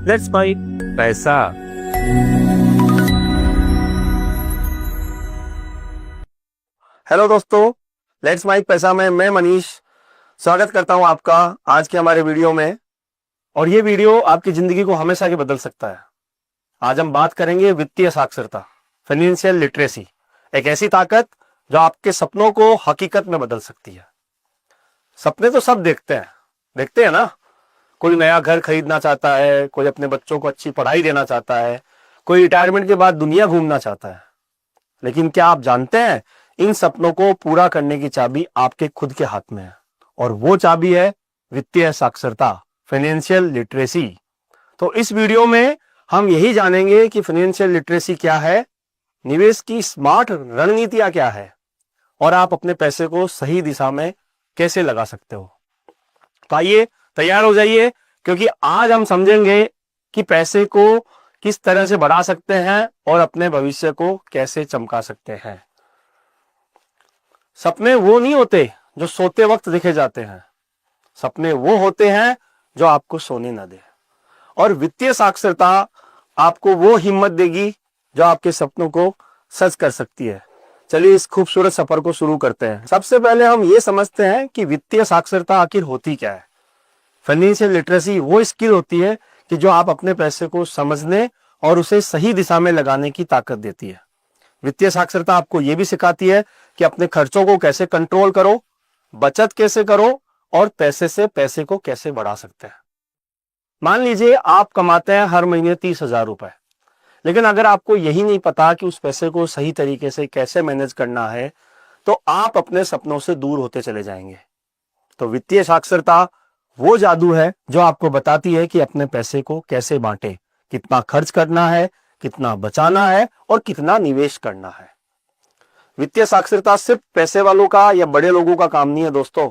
Let's buy पैसा। Hello दोस्तों, let's mic पैसा में मैं मनीष स्वागत करता हूं आपका आज के हमारे वीडियो में। और ये वीडियो आपकी जिंदगी को हमेशा के बदल सकता है। आज हम बात करेंगे वित्तीय साक्षरता, फाइनेंशियल लिटरेसी, एक ऐसी ताकत जो आपके सपनों को हकीकत में बदल सकती है। सपने तो सब देखते हैं ना। कोई नया घर खरीदना चाहता है, कोई अपने बच्चों को अच्छी पढ़ाई देना चाहता है, कोई रिटायरमेंट के बाद दुनिया घूमना चाहता है। लेकिन क्या आप जानते हैं, इन सपनों को पूरा करने की चाबी आपके खुद के हाथ में है, और वो चाबी है वित्तीय साक्षरता, फाइनेंशियल लिटरेसी। तो इस वीडियो में हम यही जानेंगे कि फाइनेंशियल लिटरेसी क्या है, निवेश की स्मार्ट रणनीतियां क्या है, और आप अपने पैसे को सही दिशा में कैसे लगा सकते हो। तो आइए तैयार हो जाइए, क्योंकि आज हम समझेंगे कि पैसे को किस तरह से बढ़ा सकते हैं और अपने भविष्य को कैसे चमका सकते हैं। सपने वो नहीं होते जो सोते वक्त देखे जाते हैं, सपने वो होते हैं जो आपको सोने ना दे। और वित्तीय साक्षरता आपको वो हिम्मत देगी जो आपके सपनों को सच कर सकती है। चलिए इस खूबसूरत सफर को शुरू करते हैं। सबसे पहले हम ये समझते हैं कि वित्तीय साक्षरता आखिर होती क्या है। फाइनेंशियल लिटरेसी वो स्किल होती है कि जो आप अपने पैसे को समझने और उसे सही दिशा में लगाने की ताकत देती है। वित्तीय साक्षरता आपको यह भी सिखाती है कि अपने खर्चों को कैसे कंट्रोल करो, बचत कैसे करो, और पैसे से पैसे को कैसे बढ़ा सकते हैं। मान लीजिए आप कमाते हैं हर महीने 30,000 रुपए, लेकिन अगर आपको यही नहीं पता कि उस पैसे को सही तरीके से कैसे मैनेज करना है, तो आप अपने सपनों से दूर होते चले जाएंगे। तो वित्तीय साक्षरता वो जादू है जो आपको बताती है कि अपने पैसे को कैसे बांटे, कितना खर्च करना है, कितना बचाना है, और कितना निवेश करना है। वित्तीय साक्षरता सिर्फ पैसे वालों का या बड़े लोगों का काम नहीं है दोस्तों,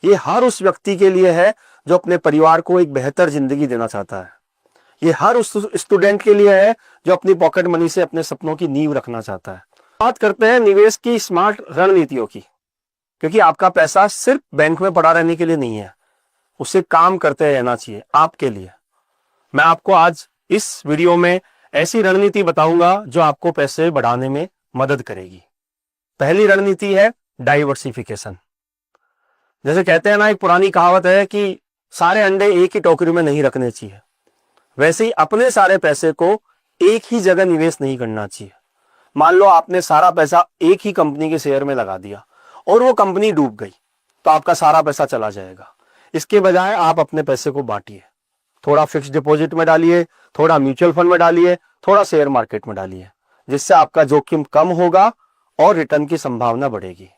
ये हर उस व्यक्ति के लिए है जो अपने परिवार को एक बेहतर जिंदगी देना चाहता है। ये हर उस स्टूडेंट के लिए है जो अपनी पॉकेट मनी से अपने सपनों की नींव रखना चाहता है। बात करते हैं निवेश की स्मार्ट रणनीतियों की, क्योंकि आपका पैसा सिर्फ बैंक में पड़ा रहने के लिए नहीं है, उसे काम करते रहना चाहिए आपके लिए। मैं आपको आज इस वीडियो में ऐसी रणनीति बताऊंगा जो आपको पैसे बढ़ाने में मदद करेगी। पहली रणनीति है डाइवर्सिफिकेशन। जैसे कहते हैं ना, एक पुरानी कहावत है कि सारे अंडे एक ही टोकरी में नहीं रखने चाहिए, वैसे ही अपने सारे पैसे को एक ही जगह निवेश नहीं करना चाहिए। मान लो आपने सारा पैसा एक ही कंपनी के शेयर में लगा दिया और वो कंपनी डूब गई, तो आपका सारा पैसा चला जाएगा। इसके बजाय आप अपने पैसे को बांटिए, थोड़ा फिक्स डिपॉजिट में डालिए, थोड़ा म्यूचुअल फंड में डालिए, थोड़ा शेयर मार्केट में डालिए, जिससे आपका जोखिम कम होगा और रिटर्न की संभावना बढ़ेगी।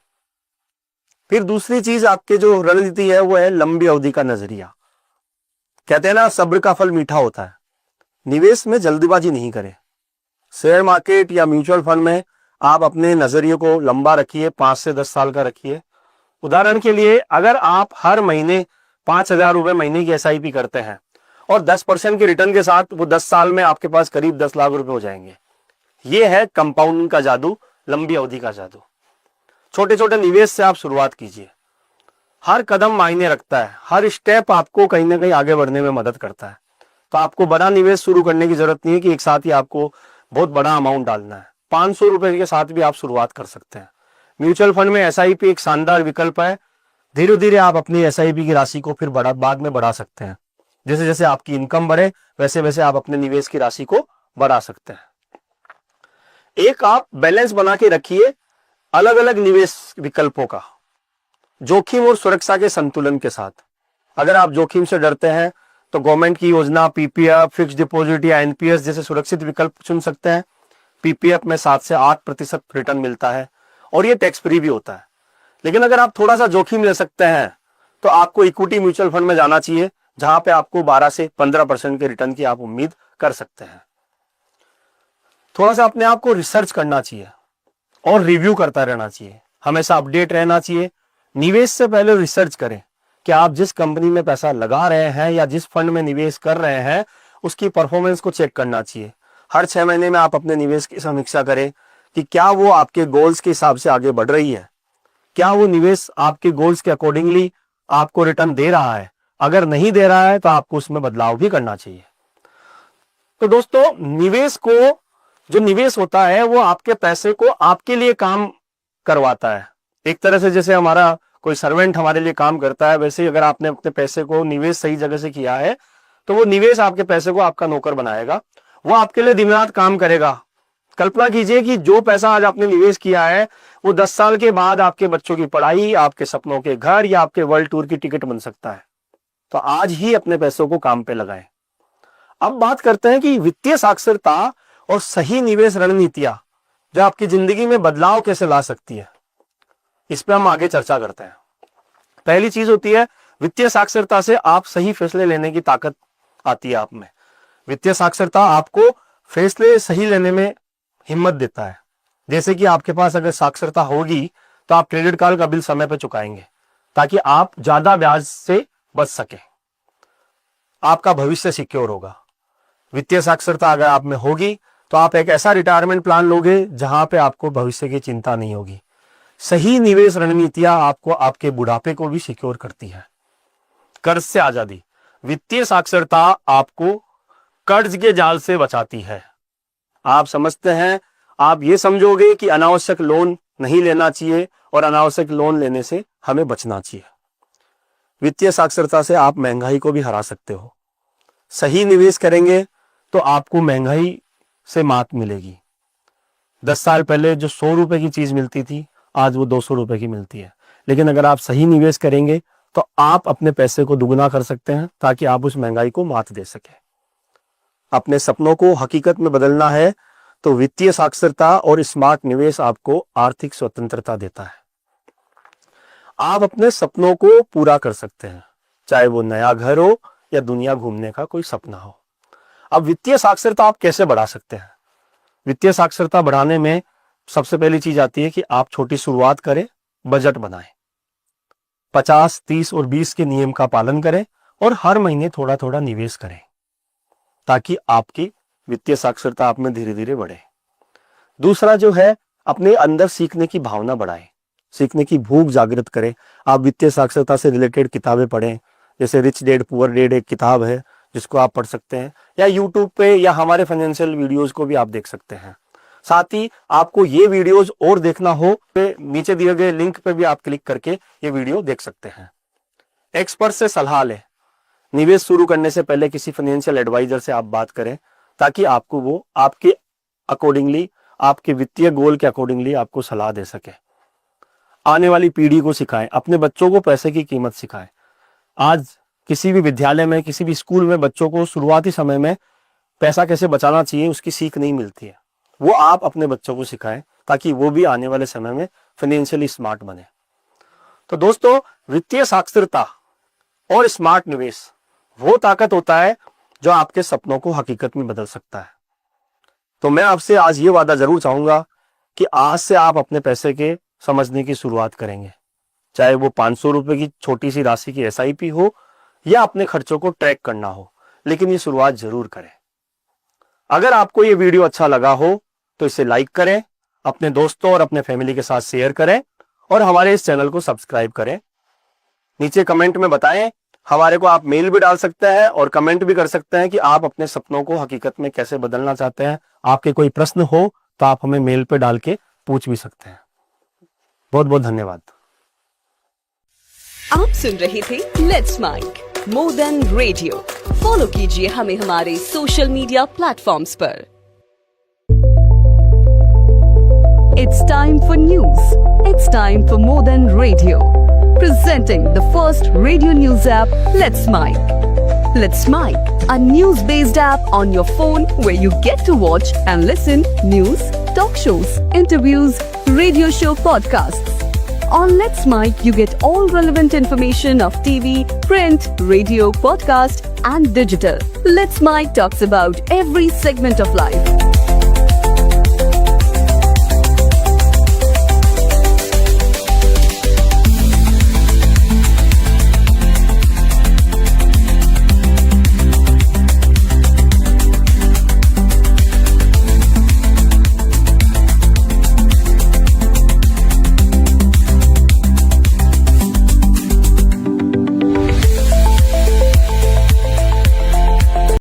फिर दूसरी चीज आपके जो रणनीति है वो है लंबी अवधि का नजरिया। कहते हैं ना, सब्र का फल मीठा होता है। निवेश में जल्दबाजी नहीं करें। शेयर मार्केट या म्यूचुअल फंड में आप अपने नजरिए को लंबा रखिए, 5 से 10 साल का रखिए। उदाहरण के लिए, अगर आप हर महीने 5,000 रुपए महीने की SIP करते हैं और 10% के रिटर्न के साथ, वो 10 साल में आपके पास करीब 10 लाख रुपए हो जाएंगे। ये है कंपाउंडिंग का जादू, लंबी अवधि का जादू। छोटे छोटे निवेश से आप शुरुआत कीजिए। हर कदम मायने रखता है, हर स्टेप आपको कहीं ना कहीं आगे बढ़ने में मदद करता है। तो आपको बड़ा निवेश शुरू करने की जरूरत नहीं है कि एक साथ ही आपको बहुत बड़ा अमाउंट डालना है। 500 रुपए के साथ भी आप शुरुआत कर सकते हैं। म्यूचुअल फंड में SIP एक शानदार विकल्प है। धीरे धीरे आप अपनी SIP की राशि को फिर बाद में बढ़ा सकते हैं। जैसे जैसे आपकी इनकम बढ़े, वैसे वैसे आप अपने निवेश की राशि को बढ़ा सकते हैं। एक आप बैलेंस बना के रखिए अलग अलग निवेश विकल्पों का, जोखिम और सुरक्षा के संतुलन के साथ। अगर आप जोखिम से डरते हैं तो गवर्नमेंट की योजना PPF, फिक्स डिपॉजिट या NPS जैसे सुरक्षित विकल्प चुन सकते हैं। PPF में 7 से 8% रिटर्न मिलता है और ये टैक्स फ्री भी होता है। लेकिन अगर आप थोड़ा सा जोखिम ले सकते हैं तो आपको इक्विटी म्यूचुअल फंड में जाना चाहिए, जहां पे आपको 12 से 15% के रिटर्न की आप उम्मीद कर सकते हैं। थोड़ा सा अपने आप को रिसर्च करना चाहिए और रिव्यू करता रहना चाहिए, हमेशा अपडेट रहना चाहिए। निवेश से पहले रिसर्च करें कि आप जिस कंपनी में पैसा लगा रहे हैं या जिस फंड में निवेश कर रहे हैं उसकी परफॉर्मेंस को चेक करना चाहिए। हर 6 महीने में आप अपने निवेश की समीक्षा करें कि क्या वो आपके गोल्स के हिसाब से आगे बढ़ रही है, क्या वो निवेश आपके गोल्स के अकॉर्डिंगली आपको रिटर्न दे रहा है। अगर नहीं दे रहा है तो आपको उसमें बदलाव भी करना चाहिए। तो दोस्तों जो निवेश होता है वो आपके पैसे को आपके लिए काम करवाता है। एक तरह से जैसे हमारा कोई सर्वेंट हमारे लिए काम करता है, वैसे ही अगर आपने अपने पैसे को निवेश सही जगह से किया है तो वो निवेश आपके पैसे को आपका नौकर बनाएगा, वो आपके लिए दिन रात काम करेगा। कल्पना कीजिए कि जो पैसा आज आपने निवेश किया है वो 10 साल के बाद आपके बच्चों की पढ़ाई, आपके सपनों के घर या आपके वर्ल्ड टूर की टिकट बन सकता है। तो आज ही अपने पैसों को काम पे लगाएं। अब बात करते हैं कि वित्तीय साक्षरता और सही निवेश रणनीतियां जो आपकी जिंदगी में बदलाव कैसे ला सकती है, इस पे हम आगे चर्चा करते हैं। पहली चीज होती है वित्तीय साक्षरता से आप सही फैसले लेने की ताकत आती है आप में। वित्तीय साक्षरता आपको फैसले सही लेने में हिम्मत देता है। जैसे कि आपके पास अगर साक्षरता होगी तो आप क्रेडिट कार्ड का बिल समय पर चुकाएंगे ताकि आप ज्यादा ब्याज से बच सके, आपका भविष्य सिक्योर होगा। वित्तीय साक्षरता अगर आप में होगी तो आप एक ऐसा रिटायरमेंट प्लान लोगे जहां पे आपको भविष्य की चिंता नहीं होगी। सही निवेश रणनीतियां आपको आपके बुढ़ापे को भी सिक्योर करती है। कर्ज से आजादी, वित्तीय साक्षरता आपको कर्ज के जाल से बचाती है। आप समझते हैं, आप ये समझोगे कि अनावश्यक लोन नहीं लेना चाहिए और अनावश्यक लोन लेने से हमें बचना चाहिए। वित्तीय साक्षरता से आप महंगाई को भी हरा सकते हो। सही निवेश करेंगे तो आपको महंगाई से मात मिलेगी। 10 साल पहले जो 100 रुपए की चीज मिलती थी आज वो 200 रुपए की मिलती है। लेकिन अगर आप सही निवेश करेंगे तो आप अपने पैसे को दुगना कर सकते हैं ताकि आप उस महंगाई को मात दे सके। अपने सपनों को हकीकत में बदलना है तो वित्तीय साक्षरता और स्मार्ट निवेश आपको आर्थिक स्वतंत्रता देता है। आप अपने सपनों को पूरा कर सकते हैं, चाहे वो नया घर हो या दुनिया घूमने का कोई सपना हो। अब वित्तीय साक्षरता आप कैसे बढ़ा सकते हैं? वित्तीय साक्षरता बढ़ाने में सबसे पहली चीज आती है कि आप छोटी शुरुआत करें, बजट बनाएं, 50, 30 और 20 के नियम का पालन करें और हर महीने थोड़ा थोड़ा निवेश करें ताकि आपकी वित्तीय साक्षरता आप में धीरे धीरे बढ़े। दूसरा जो है, अपने अंदर सीखने की भावना बढ़ाएं, सीखने की भूख जागृत करें। आप वित्तीय साक्षरता से रिलेटेड किताबें पढ़ें, जैसे रिच डैड पुअर डैड एक किताब है जिसको आप पढ़ सकते हैं, या यूट्यूब पे या हमारे फाइनेंशियल वीडियोस को भी आप देख सकते हैं। साथ ही आपको ये वीडियोस और देखना हो तो नीचे दिए गए लिंक पे भी आप क्लिक करके ये वीडियो देख सकते हैं। एक्सपर्ट से सलाह लें, निवेश शुरू करने से पहले किसी फाइनेंशियल एडवाइजर से आप बात करें ताकि आपको वो आपके अकॉर्डिंगली, आपके वित्तीय गोल के अकॉर्डिंगली आपको सलाह दे सके। आने वाली पीढ़ी को सिखाएं, अपने बच्चों को पैसे की कीमत सिखाएं। आज किसी भी विद्यालय में, किसी भी स्कूल में बच्चों को शुरुआती समय में पैसा कैसे बचाना चाहिए उसकी सीख नहीं मिलती है। वो आप अपने बच्चों को सिखाएं ताकि वो भी आने वाले समय में फाइनेंशियली स्मार्ट बने। तो दोस्तों, वित्तीय साक्षरता और स्मार्ट निवेश वो ताकत होता है जो आपके सपनों को हकीकत में बदल सकता है। तो मैं आपसे आज ये वादा जरूर चाहूंगा कि आज से आप अपने पैसे के समझने की शुरुआत करेंगे, चाहे वो 500 रुपए की छोटी सी राशि की SIP हो या अपने खर्चों को ट्रैक करना हो, लेकिन ये शुरुआत जरूर करें। अगर आपको ये वीडियो अच्छा लगा हो तो इसे लाइक करें, अपने दोस्तों और अपने फैमिली के साथ शेयर करें और हमारे इस चैनल को सब्सक्राइब करें। नीचे कमेंट में बताएं, हमारे को आप मेल भी डाल सकते हैं और कमेंट भी कर सकते हैं कि आप अपने सपनों को हकीकत में कैसे बदलना चाहते हैं। आपके कोई प्रश्न हो तो आप हमें मेल पे डाल के पूछ भी सकते हैं। बहुत बहुत धन्यवाद। आप सुन रहे थे let's mike more than radio. Follow कीजिए हमें हमारे सोशल मीडिया प्लेटफॉर्म्स पर। It's time for news. It's time for more than radio. Presenting the first radio news app, Let's Mic. Let's Mic, a news-based app on your phone where you get to watch and listen news, talk shows, interviews, radio show podcasts. On Let's Mic, you get all relevant information of TV, print, radio, podcast, and digital. Let's Mic talks about every segment of life.